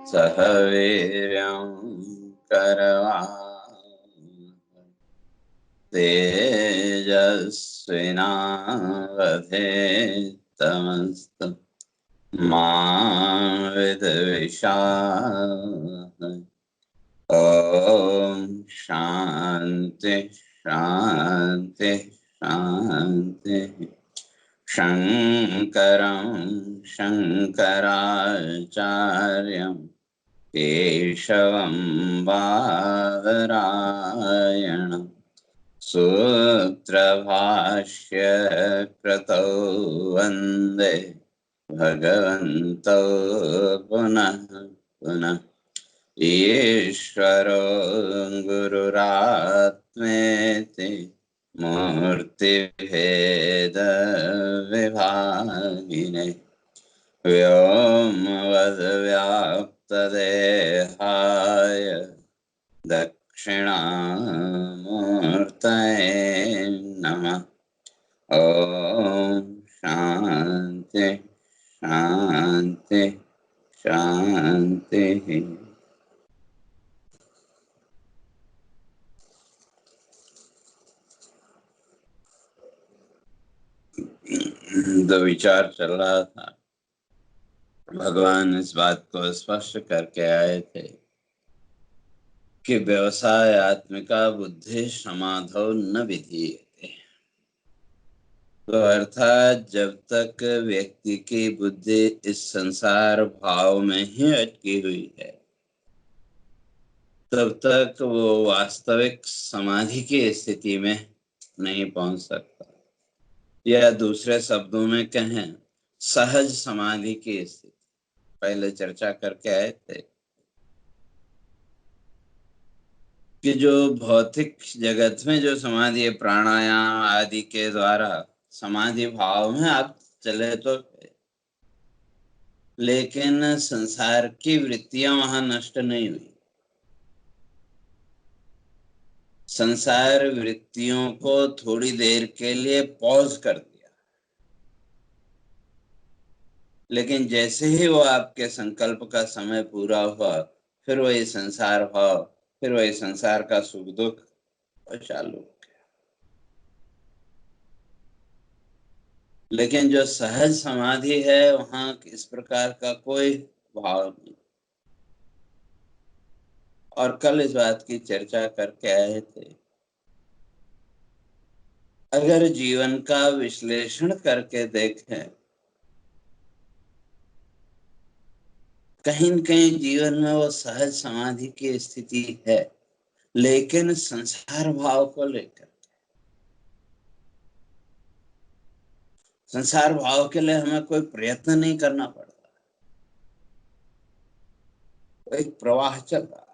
सह वीर्यं करवावहै तेजस्विनावधीतमस्तु मा विद्विषावहै। ओम शांति शांति शांति। शंकरं शंकराचार्यं केशवं बादरायणं सूत्रभाष्य कृतौ वन्दे भगवन्तौ पुनः पुनः। ईश्वरो गुरुरात्मेति मूर्तिभेदविभागिने व्योमवद्व्याप्तदेहाय दक्षिणामूर्तये नमः। ॐ शान्ति शान्ति शान्तिः। तो विचार चल रहा था, भगवान इस बात को स्पष्ट करके आए थे कि व्यवसाय आत्मिका बुद्धि समाधौ न विधीयते। तो अर्थात जब तक व्यक्ति की बुद्धि इस संसार भाव में ही अटकी हुई है, तब तक वो वास्तविक समाधि की स्थिति में नहीं पहुंच सकता, या दूसरे शब्दों में कहें सहज समाधि की स्थिति। पहले चर्चा करके आए थे कि जो भौतिक जगत में जो समाधि प्राणायाम आदि के द्वारा समाधि भाव में आप चले तो, लेकिन संसार की वृत्तियां वहां नष्ट नहीं हुई। संसार वृत्तियों को थोड़ी देर के लिए पॉज कर दिया, लेकिन जैसे ही वो आपके संकल्प का समय पूरा हुआ, फिर वही संसार भाव, फिर वही संसार का सुख दुख चालू। लेकिन जो सहज समाधि है, वहां इस प्रकार का कोई भाव नहीं। और कल इस बात की चर्चा करके आए थे, अगर जीवन का विश्लेषण करके देखें, कहीं न कहीं जीवन में वो सहज समाधि की स्थिति है, लेकिन संसार भाव को लेकर, संसार भाव के लिए हमें कोई प्रयत्न नहीं करना पड़ता, एक प्रवाह चल रहा है।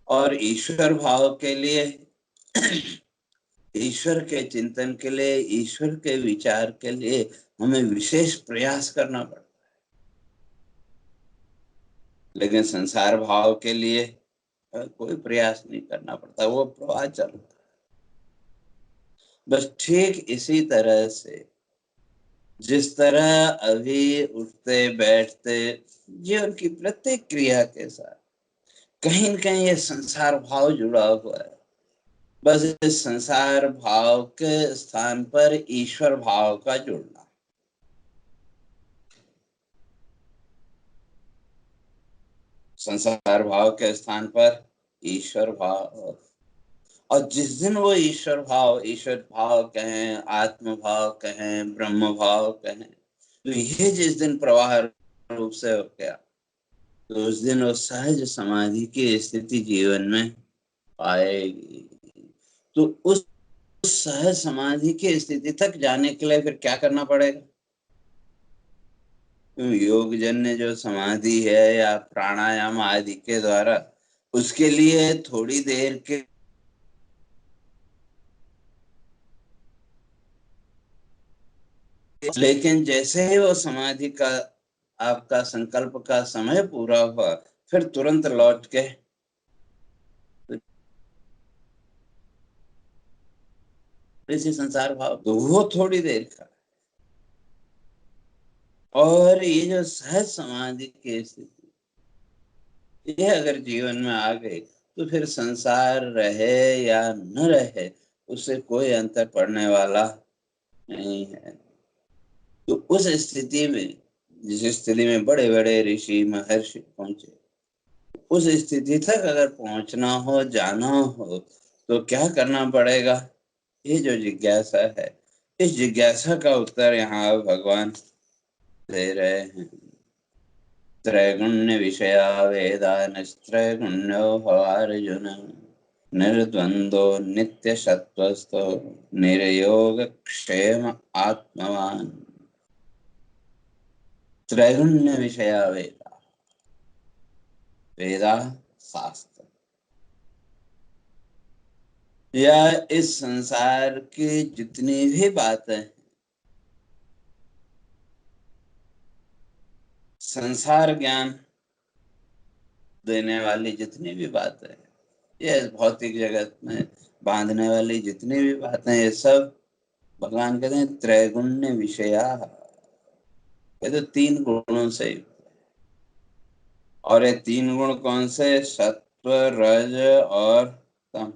और ईश्वर भाव के लिए, ईश्वर के चिंतन के लिए, ईश्वर के विचार के लिए हमें विशेष प्रयास करना पड़ता है, लेकिन संसार भाव के लिए कोई प्रयास नहीं करना पड़ता, वो प्रवाह चलता है। बस ठीक इसी तरह से जिस तरह अभी उठते बैठते जीवन की प्रत्येक क्रिया के साथ कहीं न कहीं ये संसार भाव जुड़ा हुआ है, बस इस संसार भाव के स्थान पर ईश्वर भाव का जुड़ना। संसार भाव के स्थान पर ईश्वर भाव, और जिस दिन वो ईश्वर भाव कहें, आत्म भाव कहें, ब्रह्म भाव कहें, तो ये जिस दिन प्रवाह रूप से हो गया, तो उस दिन वो सहज समाधि की स्थिति जीवन में आएगी। तो उस सहज समाधि की स्थिति तक जाने के लिए फिर क्या करना पड़ेगा? योग जन्य जो समाधि है या प्राणायाम आदि के द्वारा, उसके लिए थोड़ी देर के लेकिन जैसे ही वो समाधि का आपका संकल्प का समय पूरा हुआ, फिर तुरंत लौट के इसी संसार भाव, तो वो थोड़ी देर का। और ये जो सहज समाधि की स्थिति, ये अगर जीवन में आ गई तो फिर संसार रहे या न रहे उससे कोई अंतर पड़ने वाला नहीं है। तो उस स्थिति में, जिस स्थिति में बड़े बड़े ऋषि महर्षि पहुंचे, उस स्थिति तक अगर पहुंचना हो, जाना हो, तो क्या करना पड़ेगा? ये जो जिज्ञासा है, इस जिज्ञासा का उत्तर यहाँ भगवान दे रहे हैं। त्रैगुण्य विषया वेदा निस्त्रैगुण्यो भवार्जुन, निर्द्वंदो नित्य सत्वस्थो निर्योग क्षेम आत्मवान। त्रैगुण्य विषया वेदा, वेदा शास्त्र, या इस संसार की जितनी भी बातें, संसार ज्ञान देने वाली जितनी भी बातें, ये भौतिक जगत में बांधने वाली जितनी भी बातें, ये सब भगवान कहते हैं त्रैगुण्य विषया। ये तो तीन गुणों से युक्त है। और ये तीन गुण कौन से? सत्व, रज और तम।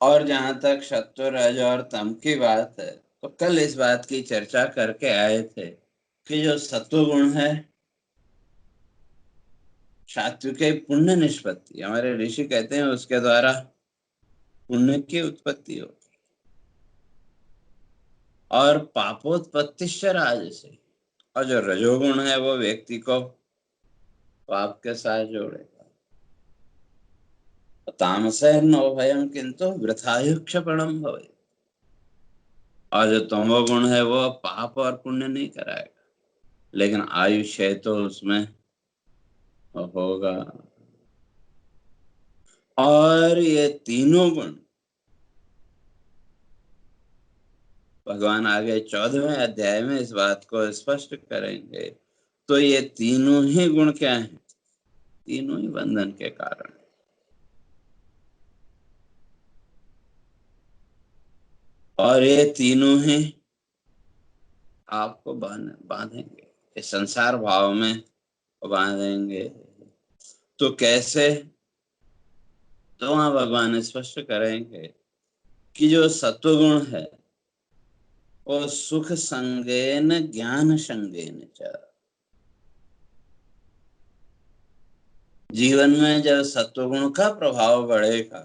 और जहां तक सत्व, रज और तम की बात है, तो कल इस बात की चर्चा करके आए थे कि जो सत्व गुण है, सात्विक पुण्य निष्पत्ति, हमारे ऋषि कहते हैं उसके द्वारा पुण्य की उत्पत्ति हो। और पापोत्पत्तिश्च राजसे, और जो रजोगुण है वो व्यक्ति को पाप के साथ जोड़ेगा। तामसेन भयम किंतु वृथायु क्षपणम भवे, और जो तमोगुण है वो पाप और पुण्य नहीं कराएगा, लेकिन आयुष्य तो उसमें होगा। और ये तीनों गुण भगवान आगे 14वें अध्याय में इस बात को स्पष्ट करेंगे। तो ये तीनों ही गुण क्या हैं? तीनों ही बंधन के कारण। और ये तीनों ही आपको बांधेंगे, इस संसार भाव में बांधेंगे। तो कैसे? तो वहां भगवान स्पष्ट करेंगे कि जो सत्वगुण है वो सुख संगेन ज्ञान संगेन च, जीवन में जब सत्वगुण का प्रभाव बढ़ेगा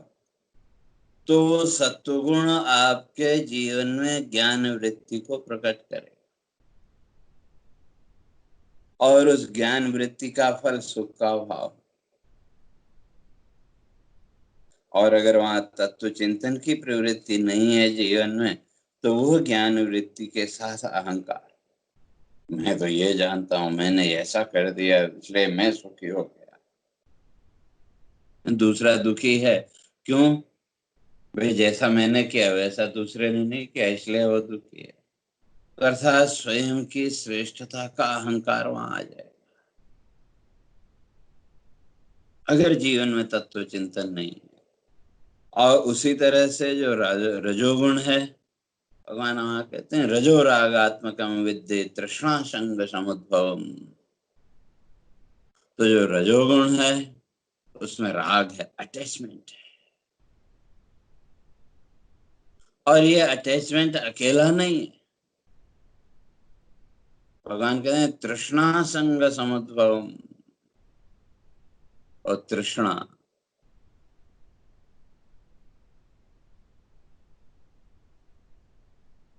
तो वो सत्वगुण आपके जीवन में ज्ञान वृत्ति को प्रकट करे, और उस ज्ञान वृत्ति का फल सुख का भाव। और अगर वहां तत्व चिंतन की प्रवृत्ति नहीं है जीवन में, तो वो ज्ञान वृत्ति के साथ अहंकार, मैं तो ये जानता हूं, मैंने ऐसा कर दिया इसलिए मैं सुखी हो गया। दूसरा दुखी है, क्यों? भाई जैसा मैंने किया वैसा दूसरे ने नहीं किया, इसलिए वो दुखी है। तो अर्थात स्वयं की श्रेष्ठता का अहंकार वहां आ जाए अगर जीवन में तत्व चिंतन नहीं है। और उसी तरह से जो रजोगुण है, भगवान वहां कहते हैं रजो रागात्मकम विद्धि तृष्णा संग समुद्भवम। तो जो रजोगुण है उसमें राग है, अटैचमेंट है। और ये अटैचमेंट अकेला नहीं है, भगवान कहते हैं तृष्णा संग समुद्भवम। और तृष्णा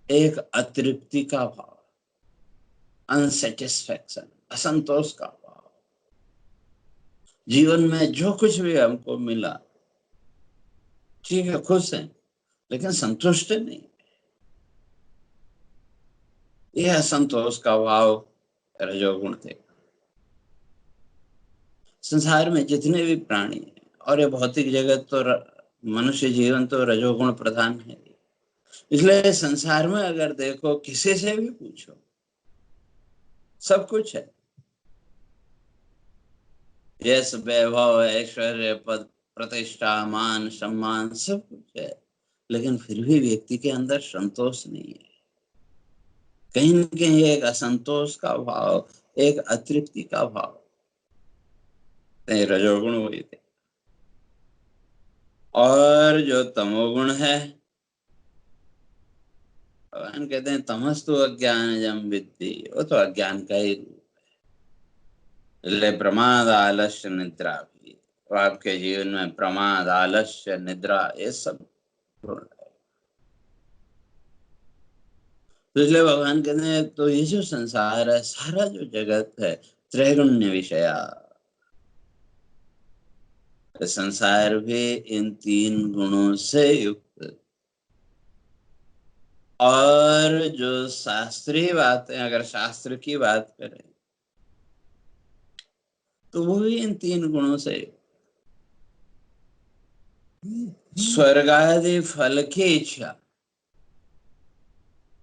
एक अतृप्ति का भाव, अनसेटिस्फैक्शन, असंतोष का भाव। जीवन में जो कुछ भी हमको मिला, ठीक है, खुश है, लेकिन संतुष्ट नहीं। यह असंतोष का भाव रजोगुण थे। संसार में जितने भी प्राणी हैं, और ये भौतिक जगत तो मनुष्य जीवन तो रजोगुण प्रधान है। इसलिए संसार में अगर देखो, किसी से भी पूछो, सब कुछ है, यश, वैभव, ऐश्वर्य, पद, प्रतिष्ठा, मान, सम्मान, सब कुछ है। लेकिन फिर भी व्यक्ति के अंदर संतोष नहीं है। कहीं न कहीं एक असंतोष का भाव, एक अतृप्ति का भाव, रजोगुण हुए थे। और जो तमोगुण है, भगवान कहते हैं तमस्तु अज्ञानजं विद्धि, वो तो अज्ञान का ही रूप है। इसलिए प्रमाद, आलस्य, निद्रा भी, तो आपके जीवन में प्रमाद, आलस्य, निद्रा, ये सब गुण है। तो इसलिए भगवान कहते हैं तो ये जो संसार है, सारा जो जगत है, त्रैगुण्य विषया, संसार भी इन 3 गुणों से युक्त। और जो शास्त्रीय बातें, अगर शास्त्र की बात करें तो वो भी इन 3 गुणों से युक्त। स्वर्ग आदि फल की इच्छा,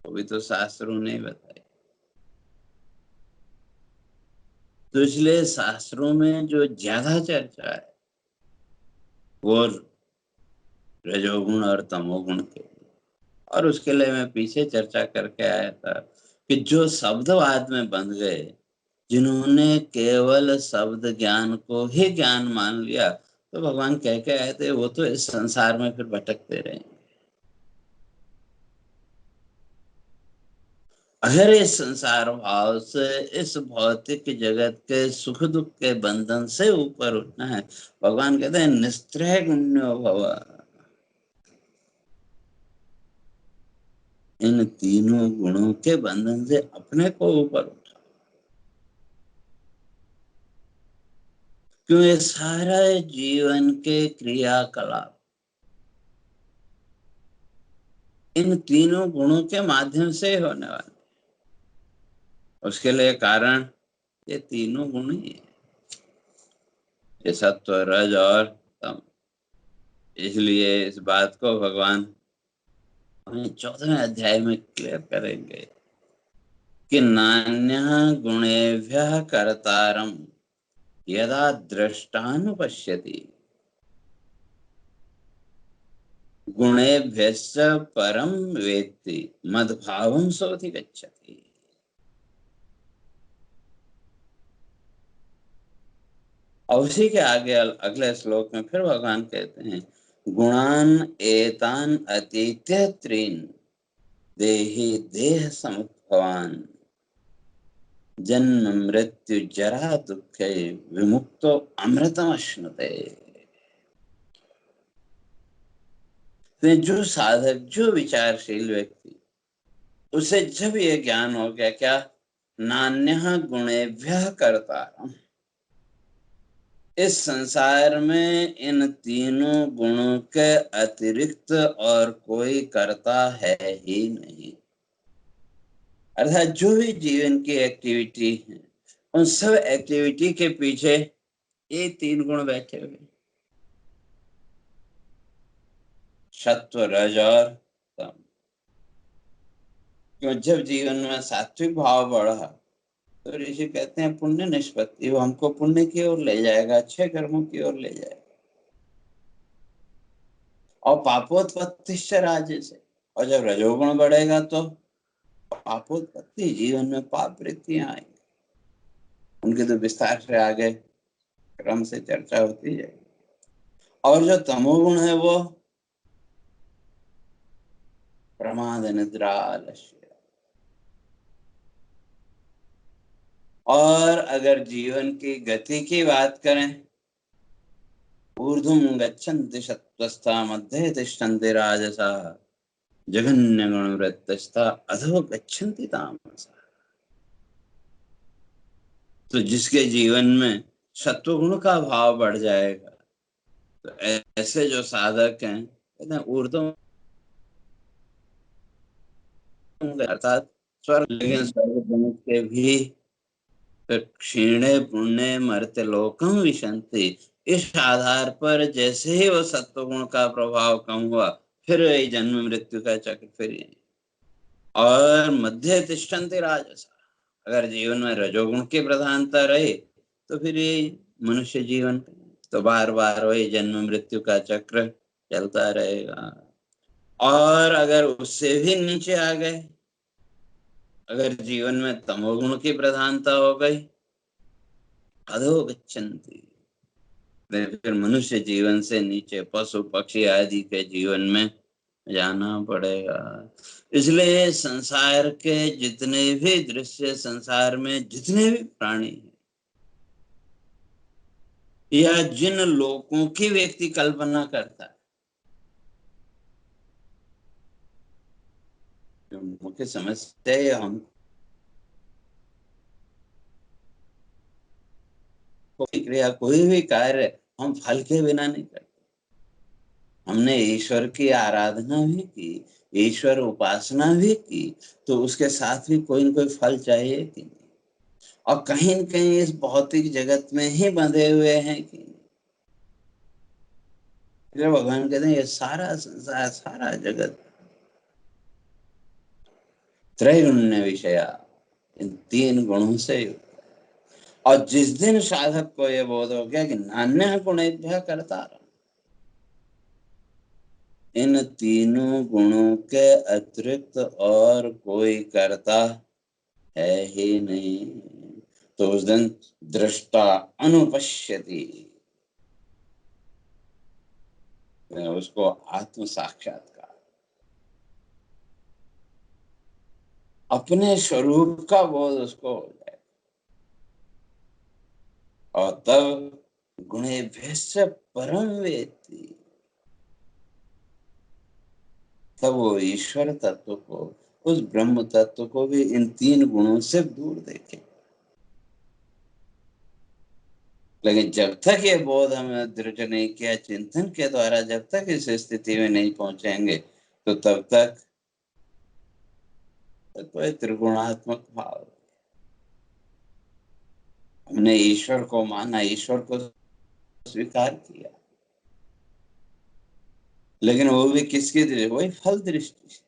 वो भी तो शास्त्रों ने बताई। तो इसलिए शास्त्रों में जो ज्यादा चर्चा है वो रजोगुण और तमोगुण के, और उसके लिए मैं पीछे चर्चा करके आया था कि जो शब्दवाद में बंध गए, जिन्होंने केवल शब्द ज्ञान को ही ज्ञान मान लिया, तो भगवान कह के आए थे वो तो इस संसार में फिर भटकते रहेंगे। अगर इस संसार भाव से, इस भौतिक जगत के सुख दुख के बंधन से ऊपर उठना है, भगवान कहते हैं निस्त्रय गुण्यो भव, इन तीनों गुणों के बंधन से अपने को ऊपर उठा। क्यों? ये सारा जीवन के क्रियाकलाप इन तीनों गुणों के माध्यम से होने वाले। उसके लिए कारण ये तीनों गुण ही है, ये सत्व, रज और तम। इसलिए इस बात को भगवान 14वें अध्याय में क्लियर करेंगे कि नान्यः गुणेभ्यः कर्तारम् यदा दृष्टानुपश्यति गुणेभ्यश्च परम वेत्ति मद्भावं सोऽधिगच्छति। और उसी के आगे अगले श्लोक में फिर भगवान कहते हैं गुणान एतान अतीत्य त्रीन् देहि देह समुद्भवान् जन्म मृत्यु जरा दुखे विमुक्तो अमृतमश्नुते। तो जो साधक, जो विचारशील व्यक्ति, उसे जब ये ज्ञान हो गया क्या, नान्यः गुणेभ्यः कर्तारम्, इस संसार में इन तीनों गुणों के अतिरिक्त और कोई कर्ता है ही नहीं। अर्थात जो भी जीवन की एक्टिविटी है, उन सब एक्टिविटी के पीछे ये 3 गुण बैठे हुए, सत्व, रज और तम। क्यों? जब जीवन में सात्विक भाव बढ़ा तो ऋषि कहते हैं पुण्य निष्पत्ति, वो हमको पुण्य की ओर ले जाएगा, अच्छे कर्मों की ओर ले जाएगा। और पापोत्पत्तिश्च राजसे, और जब रजोगुण बढ़ेगा तो पापोत्पत्ति, जीवन में पाप वृत्तियां आएंगी। उनकी तो विस्तार से आगे क्रम से चर्चा होती है। और जो तमोगुण है वो प्रमाद, निद्रा, आलस्य। और अगर जीवन की गति की बात करें, ऊर्ध्वं गच्छन्ति सत्त्वस्था मध्ये तिष्ठन्ति राजसाः जघन्य गुणवृत्तस्था अधो गच्छन्ति तामसः। तो जिसके जीवन में सत्वगुण का भाव बढ़ जाएगा, तो ऐसे जो साधक हैं कहते हैं ऊर्ध्वं, अर्थात स्वर्ग, लेकिन स्वर्ग पहुंच के भी क्षीणे पुण्य मर्त्य लोकम विशंति, इस आधार पर जैसे ही वो सत्वगुण का प्रभाव कम हुआ, फिर वही जन्म मृत्यु का चक्र फिर यही। और मध्य तिष्ठन्ति राजसा, अगर जीवन में रजोगुण की प्रधानता रही तो फिर ये मनुष्य जीवन तो बार बार वही जन्म मृत्यु का चक्र चलता रहेगा। और अगर उससे भी नीचे आ गए, अगर जीवन में तमोगुण की प्रधानता हो गई, अधो गच्छन्ति, फिर मनुष्य जीवन से नीचे पशु पक्षी आदि के जीवन में जाना पड़ेगा। इसलिए संसार के जितने भी दृश्य, संसार में जितने भी प्राणी हैं, या जिन लोगों की व्यक्ति कल्पना करता है, मुख्य समस्या है हम कोई क्रिया, कोई भी कार्य हम फल के बिना नहीं करते। हमने ईश्वर की आराधना भी की, ईश्वर उपासना भी की, तो उसके साथ भी कोई न कोई फल चाहिए कि नहीं। और कहीं न कहीं इस भौतिक जगत में ही बंधे हुए हैं कि जब भगवान कहते हैं ये सारा संसार, सारा जगत त्रैगुण्य विषया, इन तीन गुणों से युक्त। और जिस दिन साधक को यह बोध हो गया कि नान्य गुणेभ्यः कर्तारः, इन तीनों गुणों के अतिरिक्त और कोई कर्ता है ही नहीं, तो उस दिन दृष्टा अनुपश्यति, उसको आत्म साक्षात्कार, अपने स्वरूप का बोध उसको हो जाए। और तब गुणेभ्यश्च परम वेत्ति, तब वो ईश्वर तत्व को, उस ब्रह्म तत्व को भी इन तीन गुणों से दूर देखे। लेकिन जब तक ये बोध हमें दृढ़ नहीं किया, चिंतन के द्वारा जब तक इस स्थिति में नहीं पहुंचेंगे, तो तब तक कोई त्रिगुणात्मक भाव, हमने ईश्वर को माना, ईश्वर को स्वीकार किया, लेकिन वो भी किसकी दृष्टि, वही फल दृष्टि से।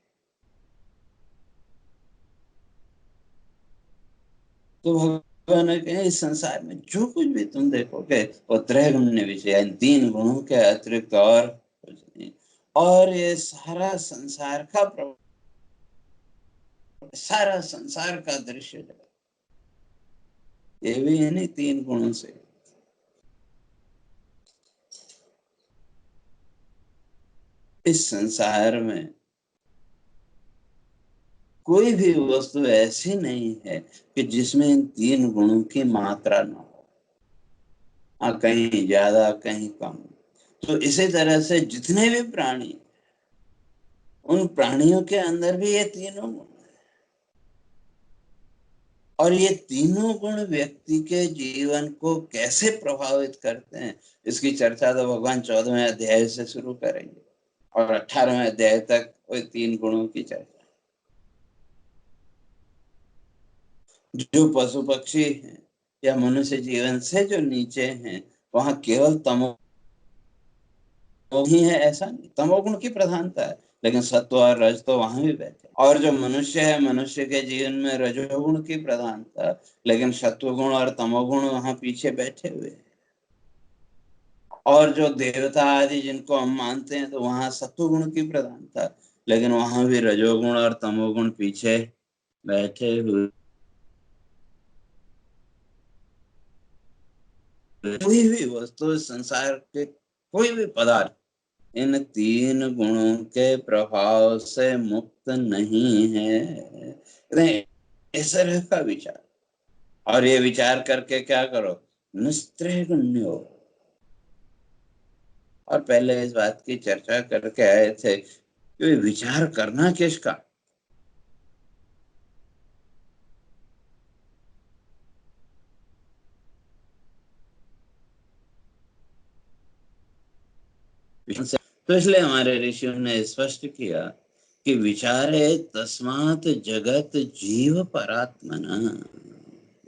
तो भगवान ने कहा इस संसार में जो कुछ भी तुम देखोगे वो त्रैगुण्य विषय, इन तीन गुणों के अतिरिक्त और कुछ नहीं। और ये सारा संसार का सारा संसार का दृश्य जगत, ये भी इन्हीं तीन गुणों से। इस संसार में कोई भी वस्तु ऐसी नहीं है कि जिसमें इन तीन गुणों की मात्रा न हो। हाँ, कहीं ज्यादा कहीं कम। तो इसी तरह से जितने भी प्राणी, उन प्राणियों के अंदर भी ये तीनों गुण, और ये तीनों गुण व्यक्ति के जीवन को कैसे प्रभावित करते हैं, इसकी चर्चा तो भगवान 14वें अध्याय से शुरू करेंगे और 18वें अध्याय तक वही तीन गुणों की चर्चा। जो पशु पक्षी हैं या मनुष्य जीवन से जो नीचे हैं, वहां केवल तमो ही है ऐसा नहीं, तमोगुण की प्रधानता है, लेकिन सत्व और रज तो वहां भी बैठे। और जो मनुष्य है, मनुष्य के जीवन में रजोगुण की प्रधानता, लेकिन सत्वगुण और तमोगुण वहां पीछे बैठे हुए हैं। और जो देवता आदि जिनको हम मानते हैं, तो वहां सत्वगुण की प्रधानता, लेकिन वहां भी रजोगुण और तमोगुण पीछे बैठे हुए। कोई भी वस्तु, संसार के कोई भी पदार्थ इन तीन गुणों के प्रभाव से मुक्त नहीं है। इस तरह का विचार, और ये विचार करके क्या करो, निस्त्रैगुण्यो। और पहले इस बात की चर्चा करके आए थे कि विचार करना किसका, तो इसलिए हमारे ऋषियों ने स्पष्ट किया कि विचारे तस्मात् जगत जीव परात्मना,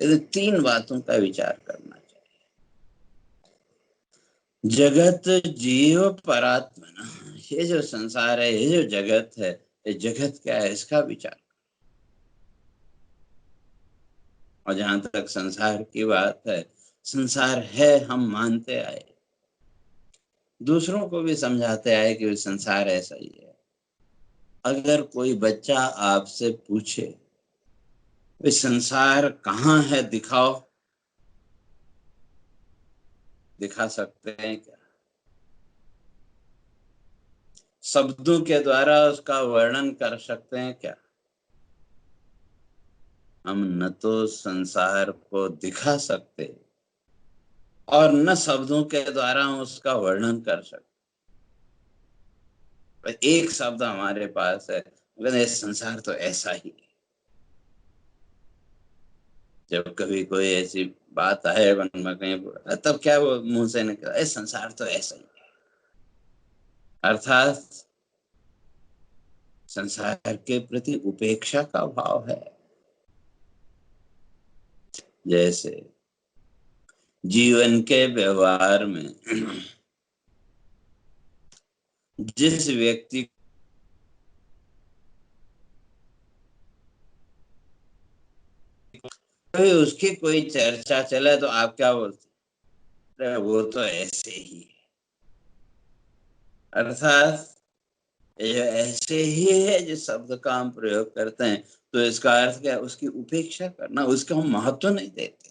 ये तीन बातों का विचार करना चाहिए। जगत जीव परात्मना, ये जो संसार है, ये जो जगत है, ये जगत क्या है इसका विचार। और जहां तक संसार की बात है, संसार है हम मानते आए, दूसरों को भी समझाते आए कि संसार ऐसा ही है। अगर कोई बच्चा आपसे पूछे भाई संसार कहाँ है, दिखाओ, दिखा सकते हैं क्या? शब्दों के द्वारा उसका वर्णन कर सकते हैं क्या? हम न तो संसार को दिखा सकते और न शब्दों के द्वारा हम उसका वर्णन कर सकते। एक शब्द हमारे पास है, मगर ये संसार तो ऐसा ही है। जब कभी कोई ऐसी बात आए मन में कहीं, तब क्या वो मुंह से निकला, ये संसार तो ऐसा ही है। अर्थात संसार के प्रति उपेक्षा का भाव है। जैसे जीवन के व्यवहार में जिस व्यक्ति को उसकी कोई चर्चा चले तो आप क्या बोलते हैं? अरे वो तो ऐसे ही है। अर्थात ये ऐसे ही है जिस शब्द का हम प्रयोग करते हैं, तो इसका अर्थ क्या है? उसकी उपेक्षा करना, उसका हम महत्व नहीं देते।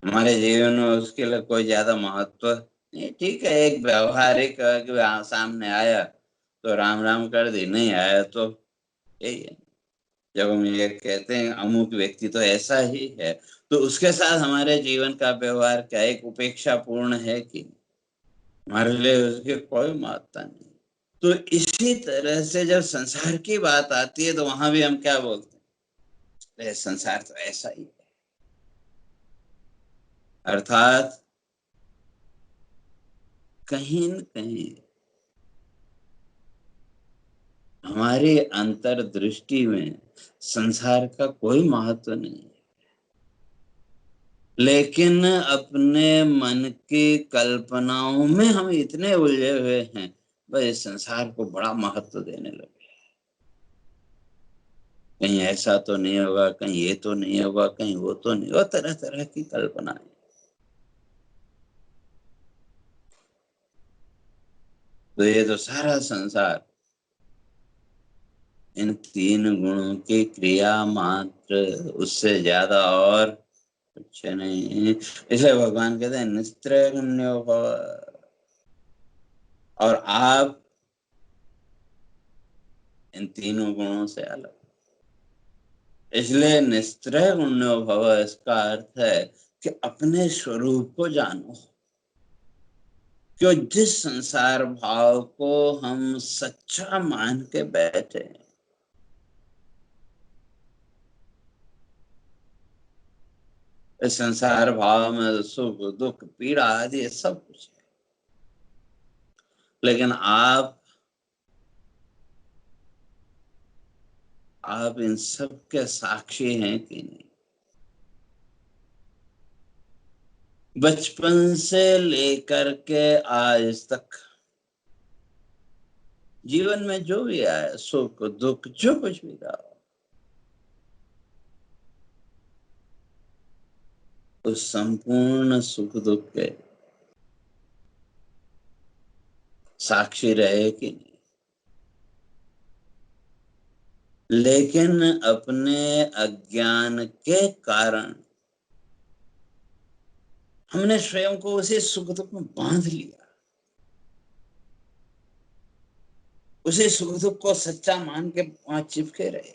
हमारे जीवन में उसके लिए कोई ज्यादा महत्व नहीं। ठीक है, एक व्यवहारिक सामने आया तो राम राम कर दी, नहीं आया तो यही है। जब हम ये कहते हैं अमुक व्यक्ति तो ऐसा ही है, तो उसके साथ हमारे जीवन का व्यवहार क्या एक उपेक्षा पूर्ण है कि नहीं? हमारे लिए उसकी कोई महत्ता नहीं। तो इसी तरह से जब संसार की बात आती है तो वहां भी हम क्या बोलते हैं? संसार तो ऐसा ही है। अर्थात कहीं न कहीं हमारी अंतर्दृष्टि में संसार का कोई महत्व नहीं है, लेकिन अपने मन की कल्पनाओं में हम इतने उलझे हुए हैं, बस संसार को बड़ा महत्व देने लगे। कहीं ऐसा तो नहीं होगा, कहीं ये तो नहीं होगा, कहीं वो तो नहीं होगा, तरह तरह की कल्पनाएं। तो ये तो सारा संसार इन तीन गुणों की क्रिया मात्र, उससे ज्यादा और कुछ नहीं। इसलिए भगवान कहते हैं निस्त्रैगुण्यो भव। और आप इन तीनों गुणों से अलग, इसलिए निस्त्रैगुण्यो भव इसका अर्थ है कि अपने स्वरूप को जानो। क्यों? जिस संसार भाव को हम सच्चा मान के बैठे हैं, इस संसार भाव में सुख दुख पीड़ा आदि ये सब कुछ है, लेकिन आप इन सब के साक्षी हैं कि नहीं? बचपन से लेकर के आज तक जीवन में जो भी आया, सुख दुख जो कुछ भी रहा, उस संपूर्ण सुख दुख के साक्षी रहे कि नहीं? लेकिन अपने अज्ञान के कारण हमने स्वयं को उसी सुख दुख में बांध लिया, उसी सुख दुख को सच्चा मान के वहां चिपके रहे।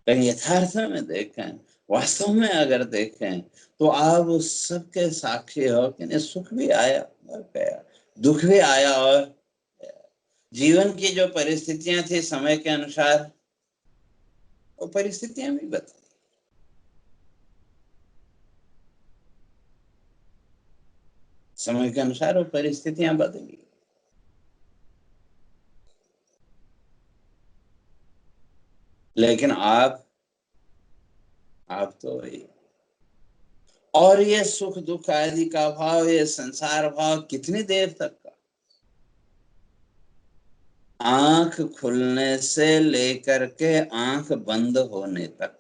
लेकिन यथार्थ में देखें, वास्तव में अगर देखें, तो आप उस सब के साक्षी हो कि नहीं? सुख भी आया और गया, दुख भी आया और गया। जीवन की जो परिस्थितियां थी समय के अनुसार, वो परिस्थितियां भी बदली। समय के अनुसार वो परिस्थितियां बदली। लेकिन आप तो वही। और ये सुख दुख आदि का भाव, ये संसार भाव कितनी देर तक का? आंख खुलने से लेकर के आंख बंद होने तक,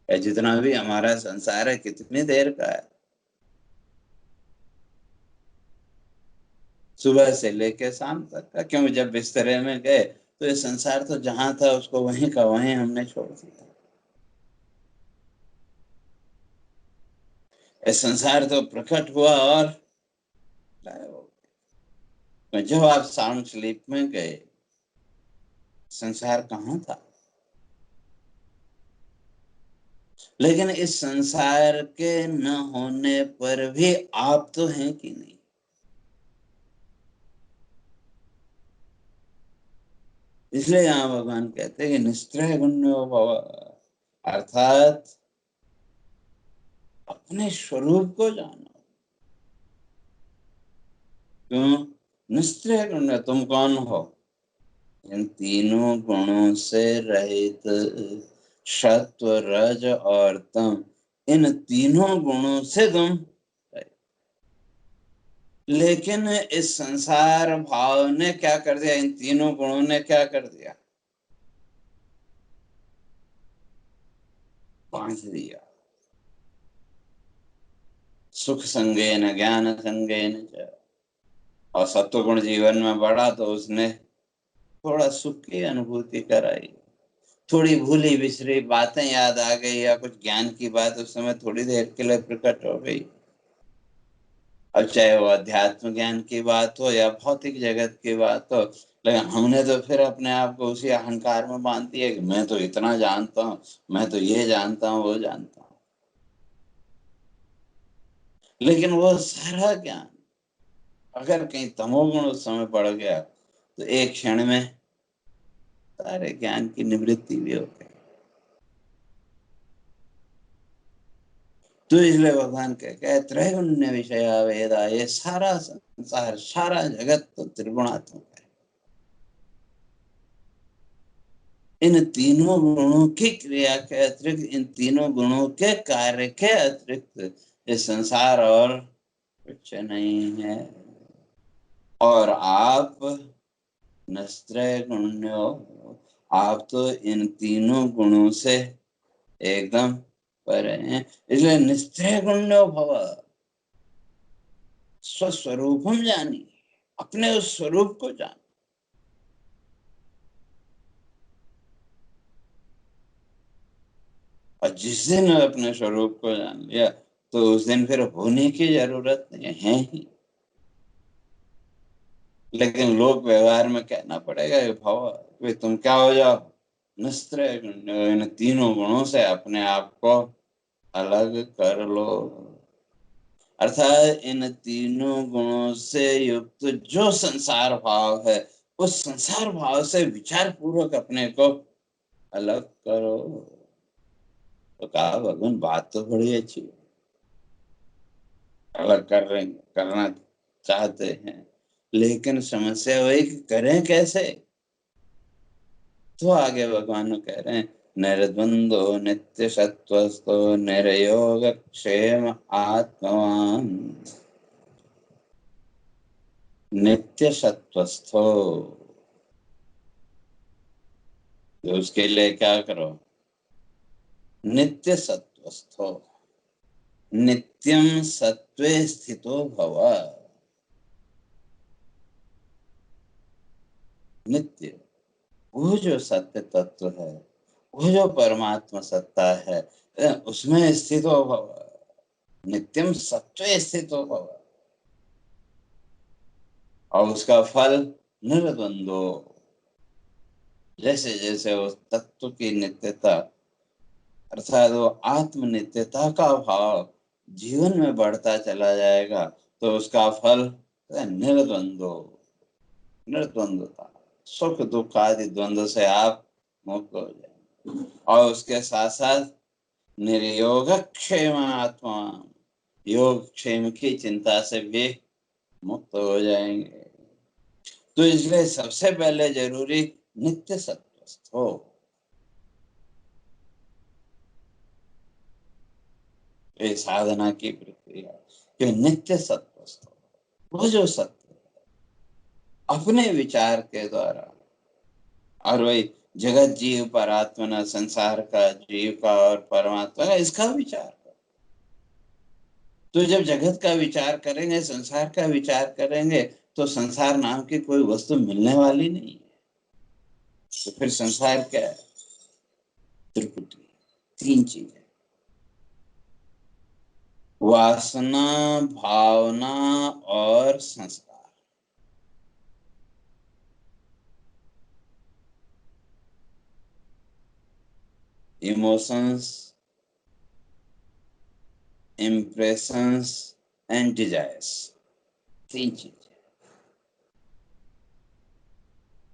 ये जितना भी हमारा संसार है कितनी देर का है? सुबह से लेके शाम तक का। क्यों? जब बिस्तरे में गए तो ये संसार तो जहां था उसको वहीं का वहीं हमने छोड़ दिया। ये संसार तो प्रकट हुआ और गायब हो गया। जब आप साउंड स्लीप में गए, संसार कहाँ था? लेकिन इस संसार के न होने पर भी आप तो हैं कि नहीं? इसलिए यहाँ भगवान कहते हैं कि निस्त्रय गुण्यो भव, अर्थात अपने स्वरूप को जानो। क्यों? निस्त्रय गुण्य, तुम कौन हो? इन तीनों गुणों से रहित सत्व, रज और तम, इन तीनों गुणों से तुम रहित। लेकिन इस संसार भाव ने क्या कर दिया? इन तीनों गुणों ने क्या कर दिया? बांध दिया। सुख संगेन ज्ञान संगेन च। और सत्व गुण जीवन में बढ़ा तो उसने थोड़ा सुख की अनुभूति कराई, थोड़ी भूली बिसरी बातें याद आ गई, या कुछ ज्ञान की बात उस समय थोड़ी देर के लिए प्रकट हो गई। अब चाहे वो अध्यात्म ज्ञान की बात हो या भौतिक जगत की बात हो, लेकिन हमने तो फिर अपने आप को उसी अहंकार में बांध दिया कि मैं तो इतना जानता हूँ, मैं तो ये जानता हूँ, वो जानता हूँ। लेकिन वो सारा ज्ञान अगर कहीं तमोगुण उस समय बढ़ गया तो एक क्षण में सारे ज्ञान की निवृत्ति भी हो गई। तो इसलिए भगवान कहते त्रैगुण्य विषया वेदा, ये सारा संसार, सारा जगत तो त्रिगुणात्मक है। इन तीनों गुणों की क्रिया के अतिरिक्त, इन तीनों गुणों के कार्य के अतिरिक्त ये संसार और कुछ नहीं है। और आप निस्त्रय गुण्यो, आप तो इन तीनों गुणों से एकदम परे हैं। इसलिए निस्त्रय गुण्यो भव, स्वस्वरूपम जानी, अपने उस स्वरूप को जान। और जिस दिन अपने स्वरूप को जान लिया तो उस दिन फिर होने की जरूरत नहीं है ही। लेकिन लोक व्यवहार में कहना पड़ेगा ये भाव, वे तुम क्या हो जाओ? निस्त्रय गुण, इन तीनों गुणों से अपने आप को अलग कर लो। अर्थात इन तीनों गुणों से युक्त जो संसार भाव है, उस संसार भाव से विचार पूर्वक अपने को अलग करो। तो कहा भगवान बात तो बड़ी अच्छी है, अलग कर रहे करना चाहते हैं, लेकिन समस्या वही कि करें कैसे? तो आगे भगवान कह रहे हैं निर्द्वंदो नित्य सत्वस्थो निर्योग क्षेम आत्मवान। नित्य सत्वस्थो, तो उसके लिए क्या करो? नित्य सत्वस्थो, नित्यम सत्वे स्थितो भव। नित्य, वो जो सत्य तत्व है, वो जो परमात्मा सत्ता है, उसमें स्थित हो भव। नित्यम सत्वे स्थित हो भव। और उसका फल निर्द्वंदो, जैसे जैसे उस तत्व की नित्यता, अर्थात वो आत्म नित्यता का भाव जीवन में बढ़ता चला जाएगा, तो उसका फल निर्द्वंदो, निर्द्वंदता, सुख दुख आदि द्वंद्व से आप मुक्त हो जाएंगे। और उसके साथ साथ निर्योग क्षेम आत्मा, योग क्षेम की चिंता से भी मुक्त हो जाएंगे। तो इसलिए सबसे पहले जरूरी नित्य सत्वस्थ हो। ये साधना की प्रक्रिया कि नित्य सत्वस्थ हो। वो जो सत्य अपने विचार के द्वारा, और वही जगत जीव परात्मना, संसार का, जीव का और परमात्मा का, इसका विचार करो। तो जब जगत का विचार करेंगे, संसार का विचार करेंगे, तो संसार नाम की कोई वस्तु मिलने वाली नहीं है। तो फिर संसार क्या है? त्रिपुटी, तीन चीजें, वासना, भावना और संस्कार। इमोशंस, इम्प्रेशंस एंड डिजायर्स, तीन चीजें,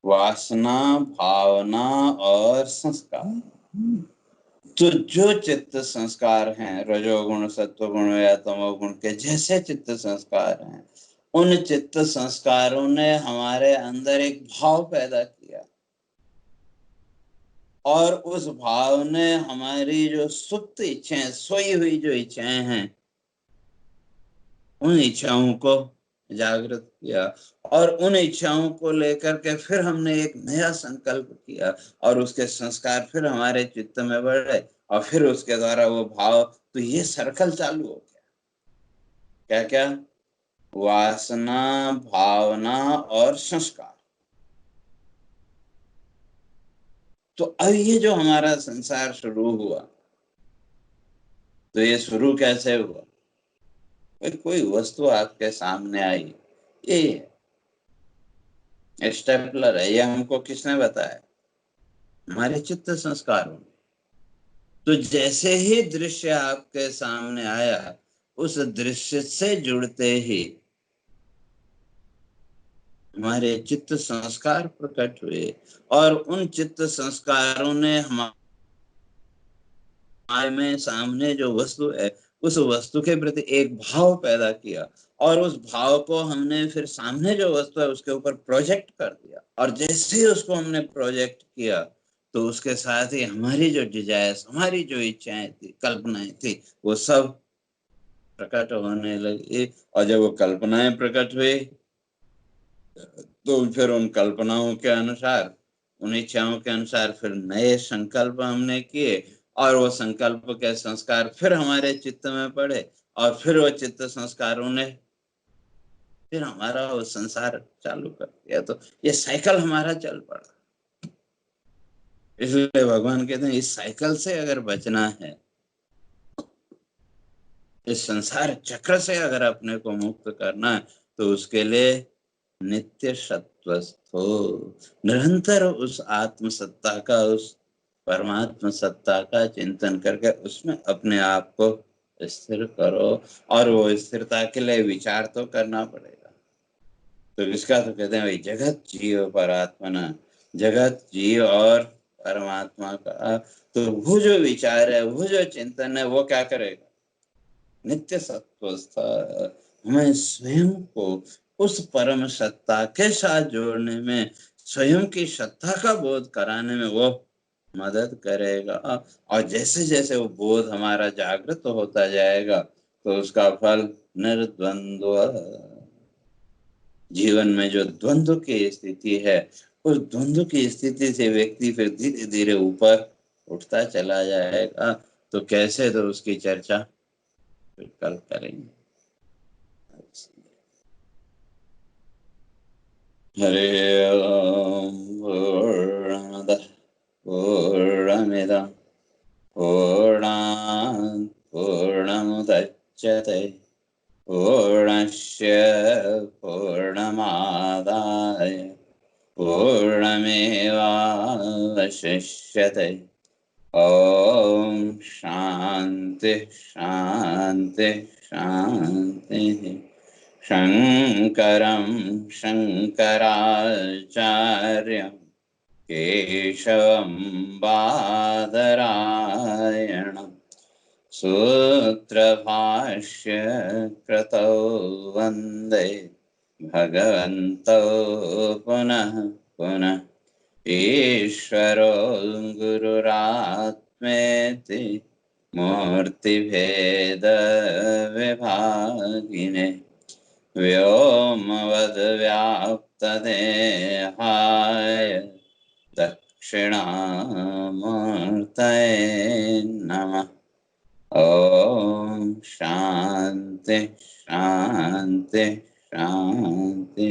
वासना, भावना और संस्कार। तो जो चित्त संस्कार हैं, रजोगुण, सत्वगुण या तमोगुण के जैसे चित्त संस्कार हैं, उन चित्त संस्कारों ने हमारे अंदर एक भाव पैदा किया, और उस भाव ने हमारी जो सुप्त इच्छाएं, सोई हुई जो इच्छाएं हैं, उन इच्छाओं को जागृत किया, और उन इच्छाओं को लेकर के फिर हमने एक नया संकल्प किया, और उसके संस्कार फिर हमारे चित्त में बढ़े, और फिर उसके द्वारा वो भाव, तो ये सर्कल चालू हो गया। क्या क्या? वासना, भावना और संस्कार। तो अब ये जो हमारा संसार शुरू हुआ, तो ये शुरू कैसे हुआ? कोई वस्तु आपके सामने आई, ये स्टेपलर है, ये हमको किसने बताया? हमारे चित्त संस्कारों में। तो जैसे ही दृश्य आपके सामने आया, उस दृश्य से जुड़ते ही हमारे चित्त संस्कार प्रकट हुए, और उन चित्त संस्कारों ने हमारे में सामने जो वस्तु है, उस वस्तु के प्रति एक भाव पैदा किया, और उस भाव को हमने फिर सामने जो वस्तु है उसके ऊपर प्रोजेक्ट कर दिया, और जैसे ही उसको हमने प्रोजेक्ट किया, तो उसके साथ ही हमारी जो डिजायर्स, हमारी जो इच्छाएं थी, कल्पनाएं थी, वो सब प्रकट होने लगी। और जब वो कल्पनाएं प्रकट हुई, तो फिर उन कल्पनाओं के अनुसार, उन इच्छाओं के अनुसार फिर नए संकल्प हमने किए, और वो संकल्प के संस्कार फिर हमारे चित्त में पड़े, और फिर वो चित्त संस्कारों ने फिर हमारा वो संसार चालू कर दिया। तो ये साइकिल हमारा चल पड़ा। इसलिए भगवान कहते हैं, इस साइकिल से अगर बचना है, इस संसार चक्र से अगर अपने को मुक्त करना है, तो उसके लिए नित्य सत्वस्थ हो, निरंतर उस आत्म सत्ता का, उस परमात्मा सत्ता का चिंतन करके उसमें अपने आप को स्थिर करो। और वो स्थिरता के लिए विचार तो करना पड़ेगा। तो इसका तो कहते हैं भाई, जगत जीव परआत्मना, जगत जीव और परमात्मा का। तो वो जो विचार है, वो जो चिंतन है, वो क्या करेगा? नित्य सत्वस्थ, हमें स्वयं को उस परम सत्ता के साथ जोड़ने में, स्वयं की सत्ता का बोध कराने में वो मदद करेगा। और जैसे जैसे वो बोध हमारा जागृत होता जाएगा, तो उसका फल निर्द्वंद्व। जीवन में जो द्वंद्व की स्थिति है, उस द्वंद्व की स्थिति से व्यक्ति फिर धीरे धीरे ऊपर उठता चला जाएगा। तो कैसे? तो उसकी चर्चा फिर कल करेंगे। हरे ओम। पूर्णमदः पूर्णमिदं पूर्णात् पूर्णमुदच्यते पूर्णस्य पूर्णमादाय पूर्णमेवावशिष्यते। ओम शांति शांति शांति। शंकरं शंकराचार्यं केशवं बादरायणं सूत्रभाष्य कृतौ वन्दे भगवन्तौ पुनः पुनः। ईश्वरो गुरुरात्मेति मूर्तिभेदविभागिने व्योमवद्व्याप्तदेहाय दक्षिणामूर्तये नमः। ओम शांति शांति शांति।